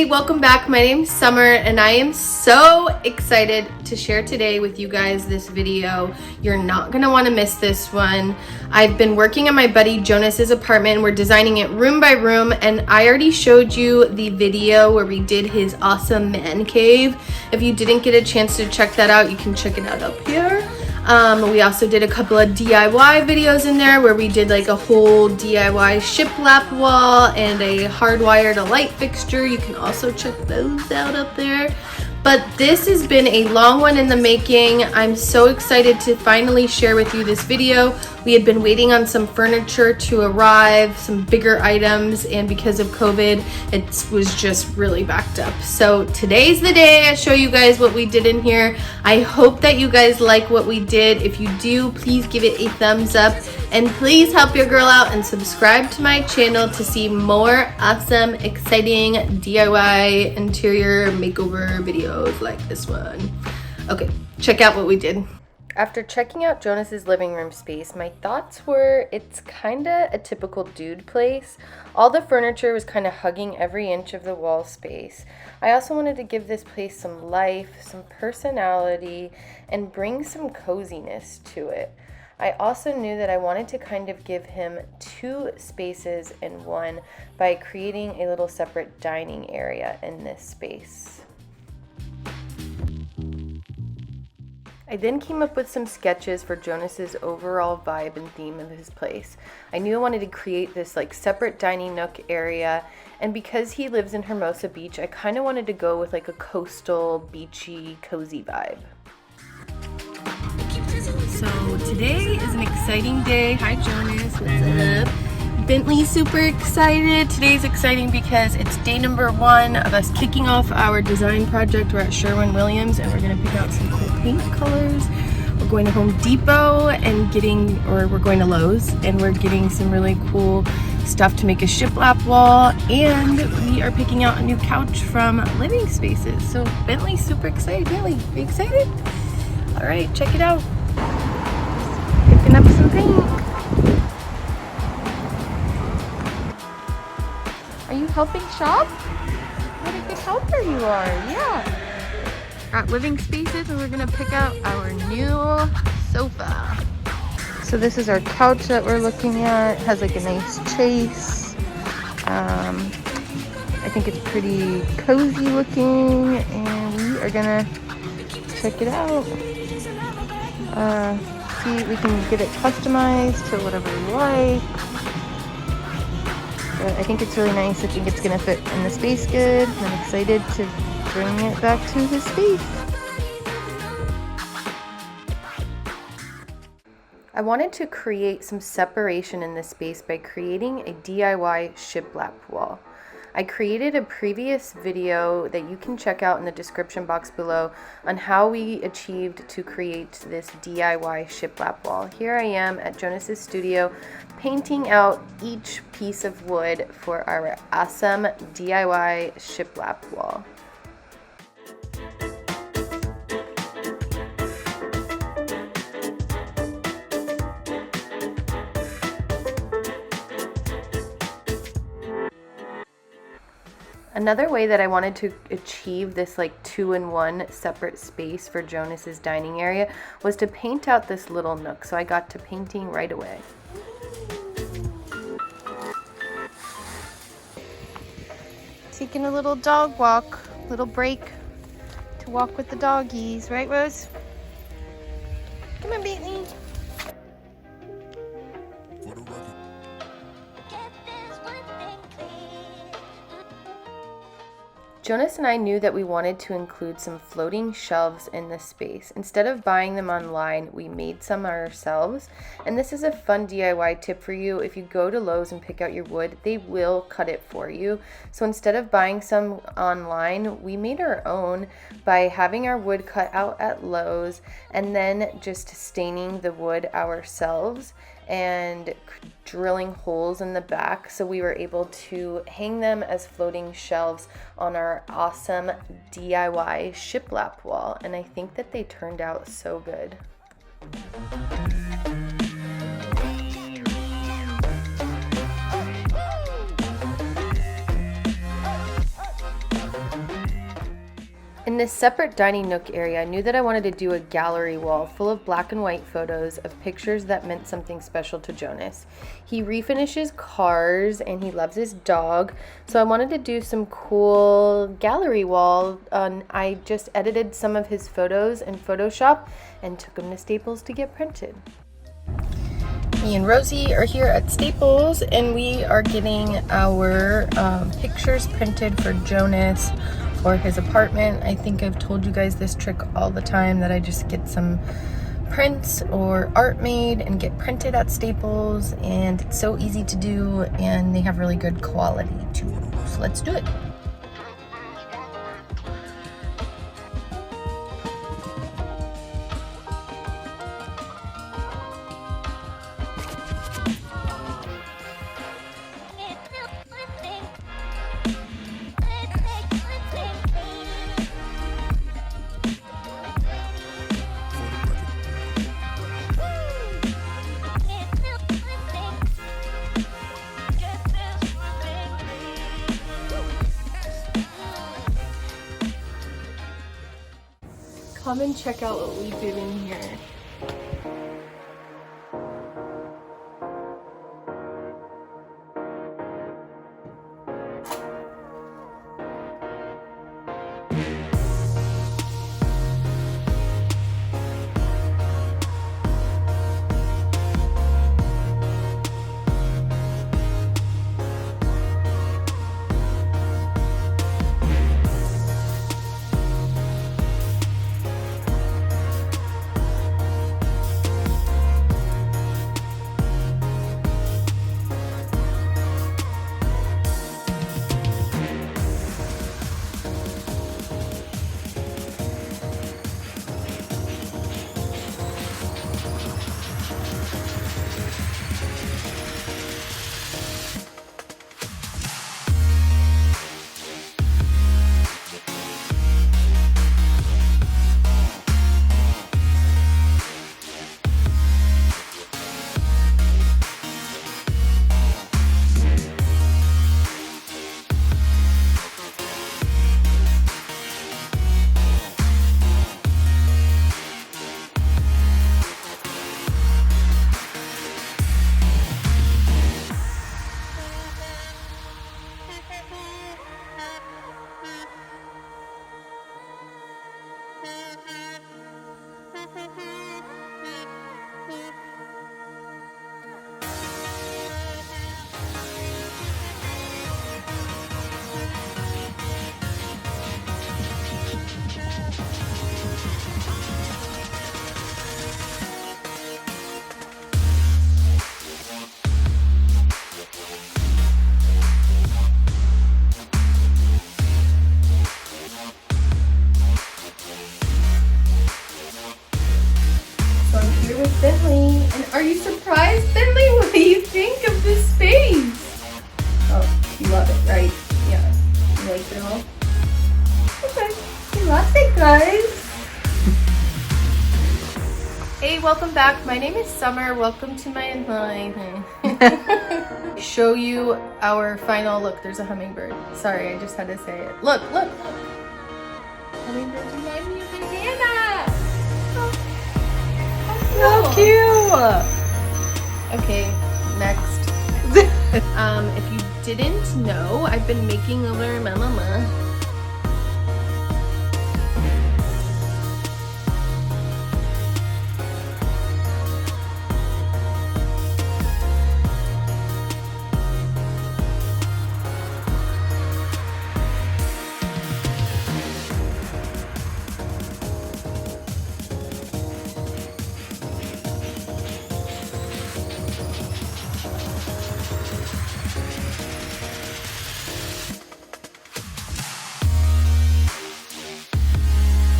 Hey, welcome back. My name's Summer and I am so excited to share today with you guys this video. You're not gonna want to miss this one. I've been working at my buddy Jonas's apartment. We're designing it room by room, and I already showed you the video where we did his awesome man cave. If you didn't get a chance to check that out, you can check it out up here. We also did a couple of DIY videos in there where we did like a whole DIY shiplap wall and a hardwired light fixture. You can also check those out up there. But this has been a long one in the making. I'm so excited to finally share with you this video. We had been waiting on some furniture to arrive, some bigger items, and because of COVID, it was just really backed up. So today's the day I show you guys what we did in here. I hope that you guys like what we did. If you do, please give it a thumbs up, and please help your girl out and subscribe to my channel to see more awesome, exciting DIY interior makeover videos like this one. Okay, check out what we did. After checking out Jonas's living room space, my thoughts were it's kinda a typical dude place. All the furniture was kinda hugging every inch of the wall space. I also wanted to give this place some life, some personality, and bring some coziness to it. I also knew that I wanted to kind of give him two spaces in one by creating a little separate dining area in this space. I then came up with some sketches for Jonas's overall vibe and theme of his place. I knew I wanted to create this like separate dining nook area, and because he lives in Hermosa Beach, I kind of wanted to go with like a coastal, beachy, cozy vibe. So today is an exciting day. Hi Jonas, what's up? Bentley's super excited. Today's exciting because it's day number 1 of us kicking off our design project. We're at Sherwin-Williams and we're gonna pick out some cool paint colors. We're going to Home Depot and we're going to Lowe's and we're getting some really cool stuff to make a shiplap wall, and we are picking out a new couch from Living Spaces. So Bentley's super excited. Bentley, are you excited? All right, check it out. Picking up some paint. Are you helping shop? What a good helper you are, yeah. At Living Spaces, and we're gonna pick out our new sofa. So this is our couch that we're looking at. It has like a nice chase. I think it's pretty cozy looking, and we are gonna check it out. See if we can get it customized to whatever we like. But I think it's really nice. I think it's gonna fit in the space good. I'm excited to bring it back to his space. I wanted to create some separation in this space by creating a DIY shiplap wall. I created a previous video that you can check out in the description box below on how we achieved to create this DIY shiplap wall. Here I am at Jonas's studio painting out each piece of wood for our awesome DIY shiplap wall. Another way that I wanted to achieve this like 2-in-1 separate space for Jonas's dining area was to paint out this little nook. So I got to painting right away. Taking a little dog walk, little break to walk with the doggies, right Rose? Come on, Bentley. Jonas and I knew that we wanted to include some floating shelves in this space. Instead of buying them online, we made some ourselves. And this is a fun DIY tip for you. If you go to Lowe's and pick out your wood, they will cut it for you. So instead of buying some online, we made our own by having our wood cut out at Lowe's and then just staining the wood ourselves and drilling holes in the back, so we were able to hang them as floating shelves on our awesome DIY shiplap wall, and I think that they turned out so good. In this separate dining nook area, I knew that I wanted to do a gallery wall full of black and white photos of pictures that meant something special to Jonas. He refinishes cars and he loves his dog, so I wanted to do some cool gallery wall. I just edited some of his photos in Photoshop and took them to Staples to get printed. Me and Rosie are here at Staples and we are getting our pictures printed for Jonas for his apartment. I think I've told you guys this trick all the time, that I just get some prints or art made and get printed at Staples, and it's so easy to do and they have really good quality too. So let's do it. Come and check out what we did in here. Bentley. And are you surprised, Bentley? What do you think of this space? Oh, you love it, right? Yeah. You like it all? Okay. You love it, guys. Hey, welcome back. My name is Summer. Welcome to my line. Show you our final look. There's a hummingbird. Sorry, I just had to say it. Look, look, look. Hummingbirds remind me of Banana. So cute! Okay, next. If you didn't know, I've been making over Mama.